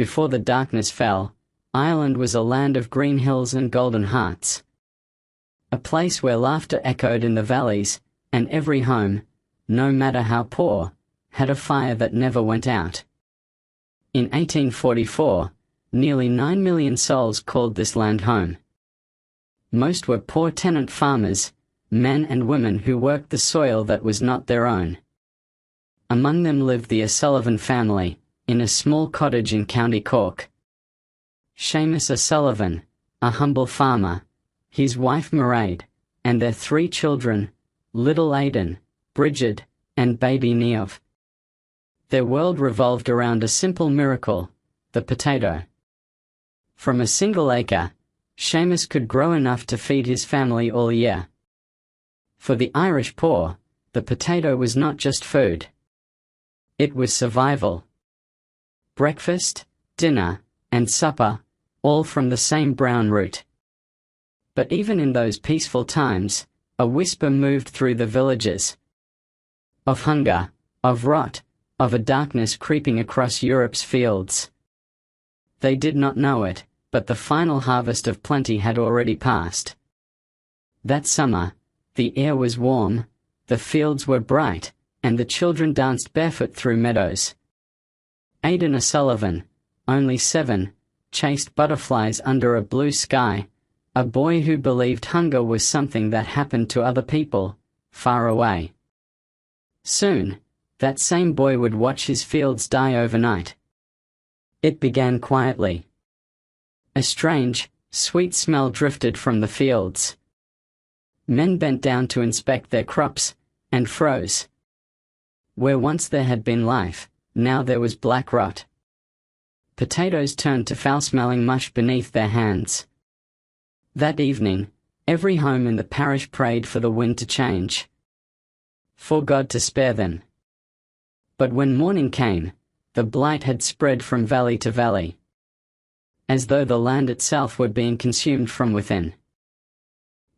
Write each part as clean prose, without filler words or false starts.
Before the darkness fell, Ireland was a land of green hills and golden hearts. A place where laughter echoed in the valleys, and every home, no matter how poor, had a fire that never went out. In 1844, nearly 9 million souls called this land home. Most were poor tenant farmers, men and women who worked the soil that was not their own. Among them lived the O'Sullivan family, in a small cottage in County Cork. Seamus O'Sullivan, a humble farmer, his wife Mairead, and their 3 children, little Aidan, Bridget, and baby Niamh. Their world revolved around a simple miracle, the potato. From a single acre, Seamus could grow enough to feed his family all year. For the Irish poor, the potato was not just food. It was survival. Breakfast, dinner, and supper, all from the same brown root. But even in those peaceful times, a whisper moved through the villages. Of hunger, of rot, of a darkness creeping across Europe's fields. They did not know it, but the final harvest of plenty had already passed. That summer, the air was warm, the fields were bright, and the children danced barefoot through meadows. Aidan O'Sullivan, only 7, chased butterflies under a blue sky, a boy who believed hunger was something that happened to other people, far away. Soon, that same boy would watch his fields die overnight. It began quietly. A strange, sweet smell drifted from the fields. Men bent down to inspect their crops, and froze. Where once there had been life, now there was black rot. Potatoes turned to foul-smelling mush beneath their hands. That evening, every home in the parish prayed for the wind to change, for God to spare them. But when morning came, the blight had spread from valley to valley, as though the land itself were being consumed from within.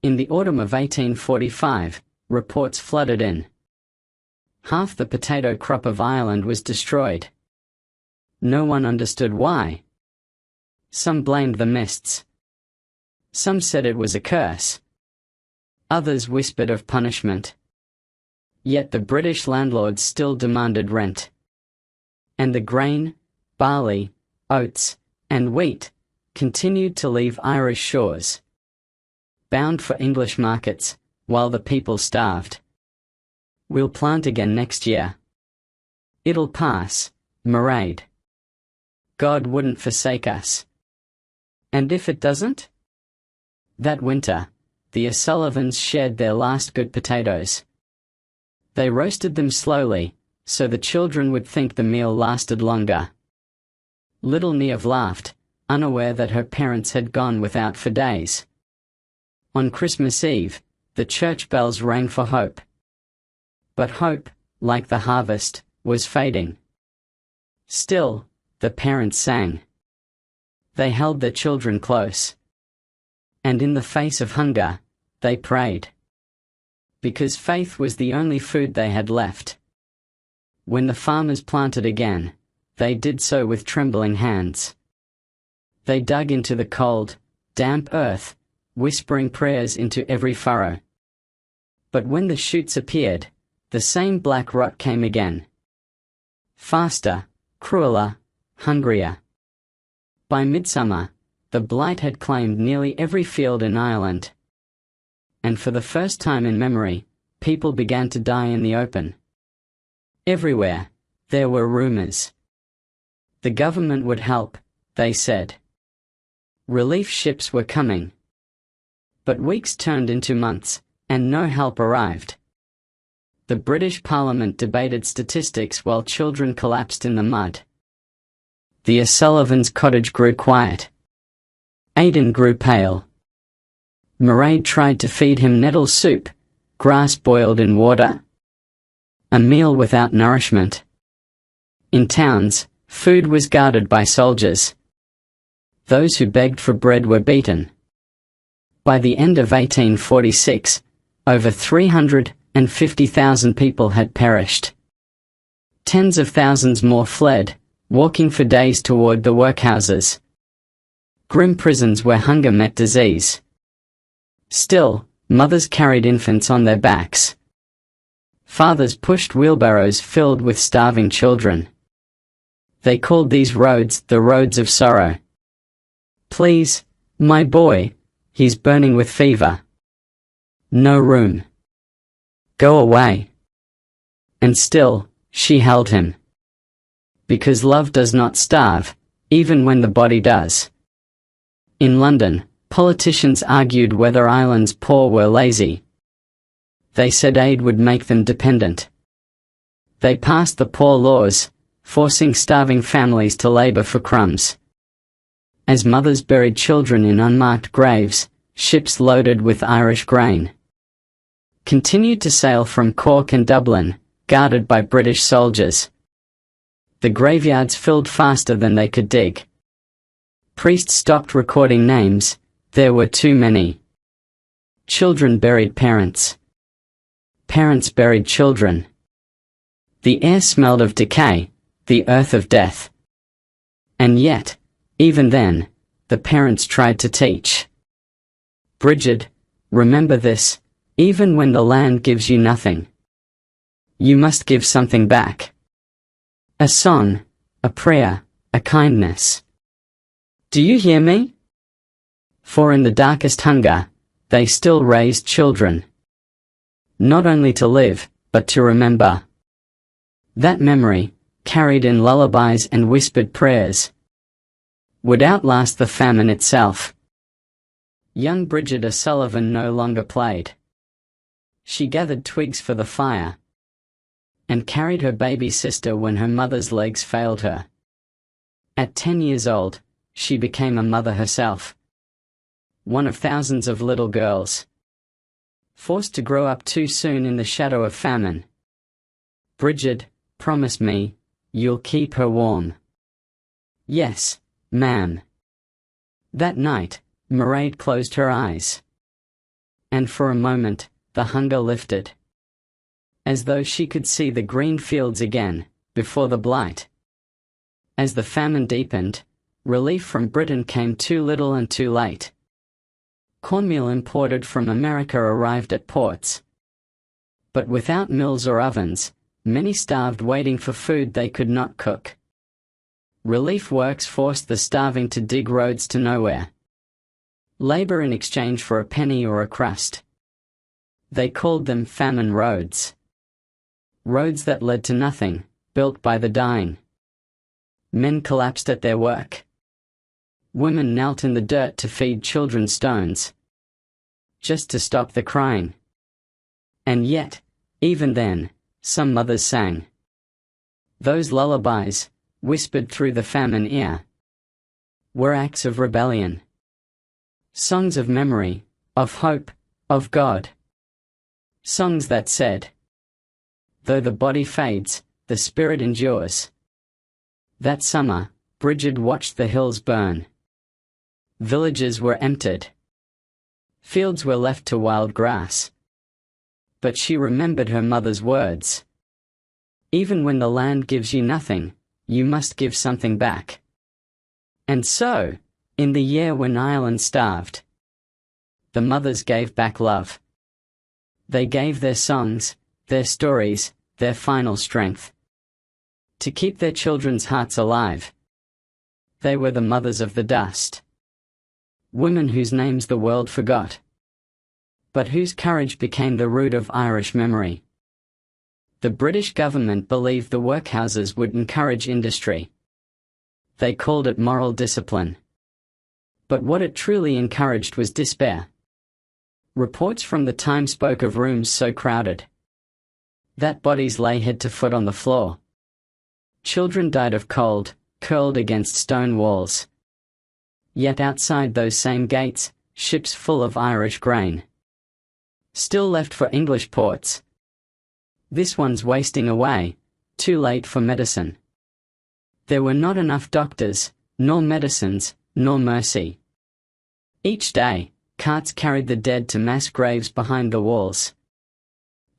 In the autumn of 1845, reports flooded in. Half the potato crop of Ireland was destroyed. No one understood why. Some blamed the mists. Some said it was a curse. Others whispered of punishment. Yet the British landlords still demanded rent. And the grain, barley, oats, and wheat continued to leave Irish shores, bound for English markets, while the people starved. We'll plant again next year. It'll pass, Mairead. God wouldn't forsake us. And if it doesn't? That winter, the O'Sullivans shared their last good potatoes. They roasted them slowly, so the children would think the meal lasted longer. Little Niamh laughed, unaware that her parents had gone without for days. On Christmas Eve, the church bells rang for hope. But hope, like the harvest, was fading. Still, the parents sang. They held their children close. And in the face of hunger, they prayed. Because faith was the only food they had left. When the farmers planted again, they did so with trembling hands. They dug into the cold, damp earth, whispering prayers into every furrow. But when the shoots appeared, the same black rot came again. Faster, crueler, hungrier. By midsummer, the blight had claimed nearly every field in Ireland. And for the first time in memory, people began to die in the open. Everywhere, there were rumors. The government would help, they said. Relief ships were coming. But weeks turned into months, and no help arrived. The British Parliament debated statistics while children collapsed in the mud. The O'Sullivans' cottage grew quiet. Aidan grew pale. Mairead tried to feed him nettle soup, grass boiled in water. A meal without nourishment. In towns, food was guarded by soldiers. Those who begged for bread were beaten. By the end of 1846, over 350,000 people had perished. Tens of thousands more fled, walking for days toward the workhouses. Grim prisons where hunger met disease. Still, mothers carried infants on their backs. Fathers pushed wheelbarrows filled with starving children. They called these roads the roads of sorrow. Please, my boy, he's burning with fever. No room. Go away. And still, she held him. Because love does not starve, even when the body does. In London, politicians argued whether Ireland's poor were lazy. They said aid would make them dependent. They passed the poor laws, forcing starving families to labour for crumbs. As mothers buried children in unmarked graves, ships loaded with Irish grain continued to sail from Cork and Dublin, guarded by British soldiers. The graveyards filled faster than they could dig. Priests stopped recording names, there were too many. Children buried parents. Parents buried children. The air smelled of decay, the earth of death. And yet, even then, the parents tried to teach. Bridget, remember this, even when the land gives you nothing, you must give something back. A song, a prayer, a kindness. Do you hear me? For in the darkest hunger, they still raised children. Not only to live, but to remember. That memory, carried in lullabies and whispered prayers, would outlast the famine itself. Young Bridget O'Sullivan no longer played. She gathered twigs for the fire and carried her baby sister when her mother's legs failed her. At 10 years old, she became a mother herself. One of thousands of little girls forced to grow up too soon in the shadow of famine. Bridget, promise me, you'll keep her warm. Yes, ma'am. That night, Mairead closed her eyes. And for a moment, the hunger lifted. As though she could see the green fields again, before the blight. As the famine deepened, relief from Britain came too little and too late. Cornmeal imported from America arrived at ports. But without mills or ovens, many starved waiting for food they could not cook. Relief works forced the starving to dig roads to nowhere. Labor in exchange for a penny or a crust. They called them famine roads. Roads that led to nothing, built by the dying. Men collapsed at their work. Women knelt in the dirt to feed children stones, just to stop the crying. And yet, even then, some mothers sang. Those lullabies, whispered through the famine ear, were acts of rebellion. Songs of memory, of hope, of God. Songs that said, though the body fades, the spirit endures. That summer, Bridget watched the hills burn. Villages were emptied. Fields were left to wild grass. But she remembered her mother's words. Even when the land gives you nothing, you must give something back. And so, in the year when Ireland starved, the mothers gave back love. They gave their songs, their stories, their final strength. To keep their children's hearts alive. They were the mothers of the dust. Women whose names the world forgot, but whose courage became the root of Irish memory. The British government believed the workhouses would encourage industry. They called it moral discipline. But what it truly encouraged was despair. Reports from the time spoke of rooms so crowded that bodies lay head to foot on the floor. Children died of cold, curled against stone walls. Yet outside those same gates, ships full of Irish grain still left for English ports. This one's wasting away, too late for medicine. There were not enough doctors, nor medicines, nor mercy. Each day, carts carried the dead to mass graves behind the walls.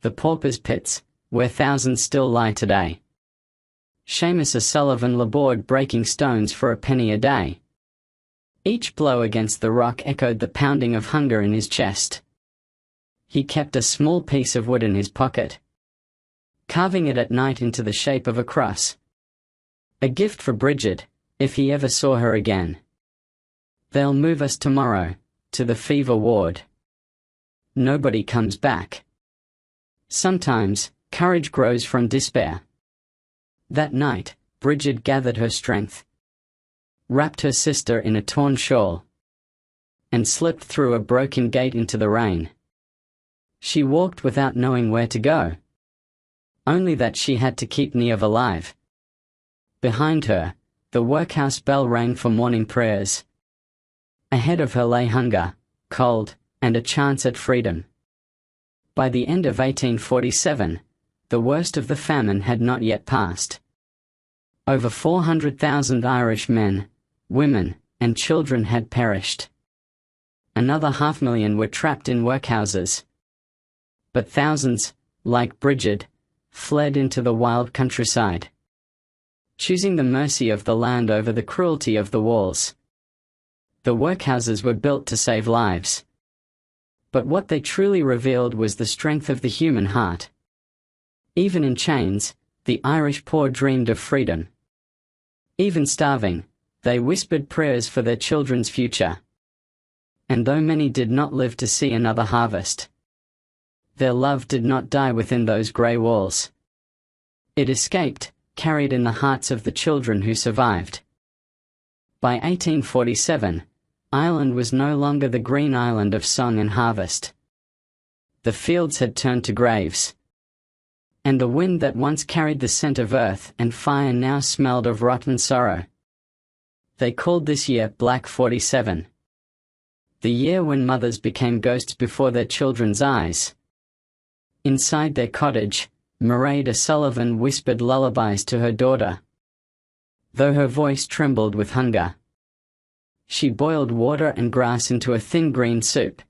The paupers' pits, where thousands still lie today. Seamus O'Sullivan labored breaking stones for a penny a day. Each blow against the rock echoed the pounding of hunger in his chest. He kept a small piece of wood in his pocket, carving it at night into the shape of a cross. A gift for Bridget, if he ever saw her again. They'll move us tomorrow, to the fever ward. Nobody comes back. Sometimes, courage grows from despair. That night, Bridget gathered her strength, wrapped her sister in a torn shawl, and slipped through a broken gate into the rain. She walked without knowing where to go, only that she had to keep Niamh alive. Behind her, the workhouse bell rang for morning prayers. Ahead of her lay hunger, cold, and a chance at freedom. By the end of 1847, the worst of the famine had not yet passed. Over 400,000 Irish men, women, and children had perished. Another 500,000 were trapped in workhouses. But thousands, like Bridget, fled into the wild countryside, choosing the mercy of the land over the cruelty of the walls. The workhouses were built to save lives. But what they truly revealed was the strength of the human heart. Even in chains, the Irish poor dreamed of freedom. Even starving, they whispered prayers for their children's future. And though many did not live to see another harvest, their love did not die within those grey walls. It escaped, carried in the hearts of the children who survived. By 1847, Ireland was no longer the green island of song and harvest. The fields had turned to graves, and the wind that once carried the scent of earth and fire now smelled of rotten sorrow. They called this year Black 47. The year when mothers became ghosts before their children's eyes. Inside their cottage, Mairead O'Sullivan whispered lullabies to her daughter, though her voice trembled with hunger. She boiled water and grass into a thin green soup.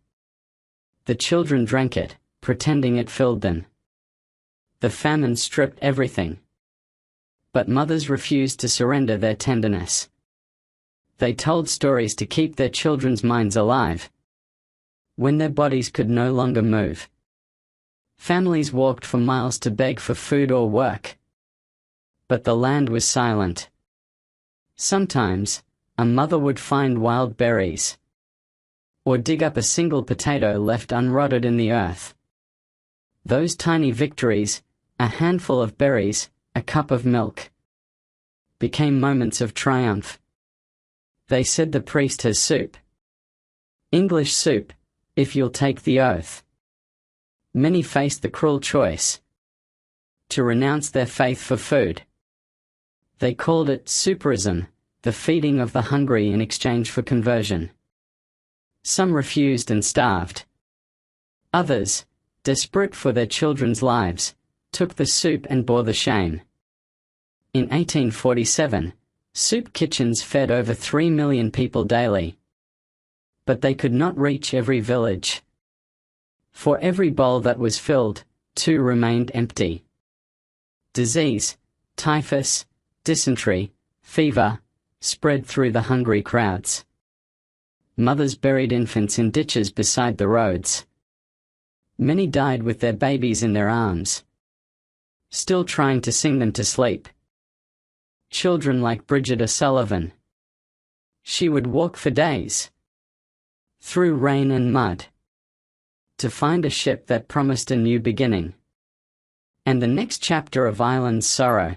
The children drank it, pretending it filled them. The famine stripped everything. But mothers refused to surrender their tenderness. They told stories to keep their children's minds alive. When their bodies could no longer move, families walked for miles to beg for food or work. But the land was silent. Sometimes, a mother would find wild berries, or dig up a single potato left unrotted in the earth. Those tiny victories, a handful of berries, a cup of milk, became moments of triumph. They said the priest has soup. English soup, if you'll take the oath. Many faced the cruel choice to renounce their faith for food. They called it souperism, the feeding of the hungry in exchange for conversion. Some refused and starved. Others, desperate for their children's lives, took the soup and bore the shame. In 1847, soup kitchens fed over 3 million people daily. But they could not reach every village. For every bowl that was filled, 2 remained empty. Disease, typhus, dysentery, fever, spread through the hungry crowds. Mothers buried infants in ditches beside the roads. Many died with their babies in their arms, still trying to sing them to sleep. Children like Bridget O'Sullivan. She would walk for days, through rain and mud, to find a ship that promised a new beginning, and the next chapter of Ireland's sorrow.